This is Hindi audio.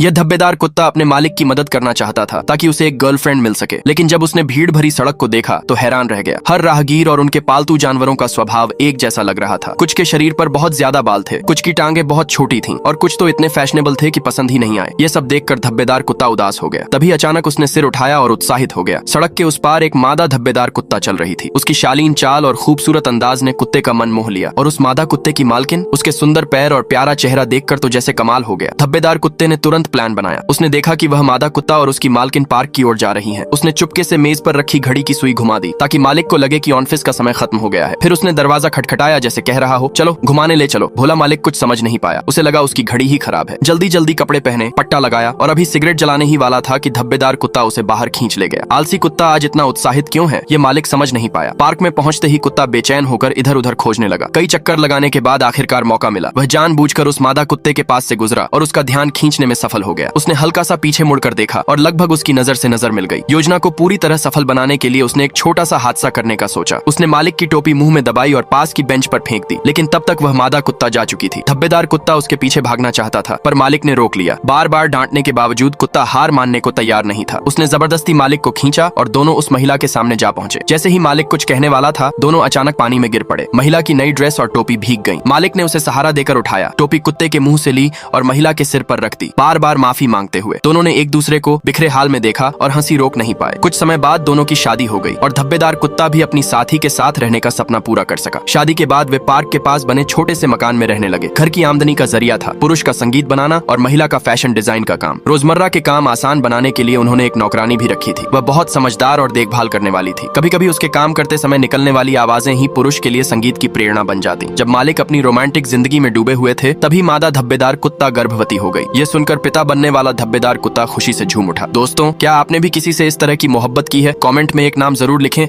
यह धब्बेदार कुत्ता अपने मालिक की मदद करना चाहता था ताकि उसे एक गर्लफ्रेंड मिल सके, लेकिन जब उसने भीड़ भरी सड़क को देखा तो हैरान रह गया। हर राहगीर और उनके पालतू जानवरों का स्वभाव एक जैसा लग रहा था। कुछ के शरीर पर बहुत ज्यादा बाल थे, कुछ की टांगे बहुत छोटी थीं और कुछ तो इतने फैशनेबल थे कि पसंद ही नहीं आए। ये सब देखकर धब्बेदार कुत्ता उदास हो गया। तभी अचानक उसने सिर उठाया और उत्साहित हो गया। सड़क के उस पार एक मादा धब्बेदार कुत्ता चल रही थी। उसकी शालीन चाल और खूबसूरत अंदाज ने कुत्ते का मन मोह लिया और उस मादा कुत्ते की मालकिन, उसके सुंदर पैर और प्यारा चेहरा देखकर तो जैसे कमाल हो गया। धब्बेदार कुत्ते ने तुरंत प्लान बनाया। उसने देखा कि वह मादा कुत्ता और उसकी मालकिन पार्क की ओर जा रही हैं। उसने चुपके से मेज पर रखी घड़ी की सुई घुमा दी ताकि मालिक को लगे कि ऑफिस का समय खत्म हो गया है। फिर उसने दरवाजा खटखटाया जैसे कह रहा हो, चलो घुमाने ले चलो। भोला मालिक कुछ समझ नहीं पाया। उसे लगा उसकी घड़ी ही खराब है। जल्दी जल्दी कपड़े पहने, पट्टा लगाया और अभी सिगरेट जलाने ही वाला था कि धब्बेदार कुत्ता उसे बाहर खींच ले गया। आलसी कुत्ता आज इतना उत्साहित क्यों है, ये मालिक समझ नहीं पाया। पार्क में पहुंचते ही कुत्ता बेचैन होकर इधर उधर खोजने लगा। कई चक्कर लगाने के बाद आखिरकार मौका मिला। वह जानबूझकर उस मादा कुत्ते के पास से गुजरा और उसका ध्यान खींचने में सफल हो गया। उसने हल्का सा पीछे मुड़कर देखा और लगभग उसकी नजर से नजर मिल गई। योजना को पूरी तरह सफल बनाने के लिए उसने एक छोटा सा हादसा करने का सोचा। उसने मालिक की टोपी मुंह में दबाई और पास की बेंच पर फेंक दी, लेकिन तब तक वह मादा कुत्ता जा चुकी थी। धब्बेदार कुत्ता उसके पीछे भागना चाहता था पर मालिक ने रोक लिया। बार बार डांटने के बावजूद कुत्ता हार मानने को तैयार नहीं था। उसने जबरदस्ती मालिक को खींचा और दोनों उस महिला के सामने जा पहुंचे। जैसे ही मालिक कुछ कहने वाला था, दोनों अचानक पानी में गिर पड़े। महिला की नई ड्रेस और टोपी भीग गई। मालिक ने उसे सहारा देकर उठाया, टोपी कुत्ते के मुंह से ली और महिला के सिर पर रख दी, बार बार माफी मांगते हुए। दोनों ने एक दूसरे को बिखरे हाल में देखा और हंसी रोक नहीं पाए। कुछ समय बाद दोनों की शादी हो गई और धब्बेदार कुत्ता भी अपनी साथी के साथ रहने का सपना पूरा कर सका। शादी के बाद वे पार्क के पास बने छोटे से मकान में रहने लगे। घर की आमदनी का जरिया था पुरुष का संगीत बनाना और महिला का फैशन डिजाइन का काम। रोजमर्रा के काम आसान बनाने के लिए उन्होंने एक नौकरानी भी रखी थी। वह बहुत समझदार और देखभाल करने वाली थी। कभी कभी उसके काम करते समय निकलने वाली आवाजें ही पुरुष के लिए संगीत की प्रेरणा बन जाती। जब मालिक अपनी रोमांटिक जिंदगी में डूबे हुए थे, तभी मादा धब्बेदार कुत्ता गर्भवती हो गई। ये सुनकर पिता बनने वाला धब्बेदार कुत्ता खुशी से झूम उठा। दोस्तों, क्या आपने भी किसी से इस तरह की मोहब्बत की है? कमेंट में एक नाम जरूर लिखें।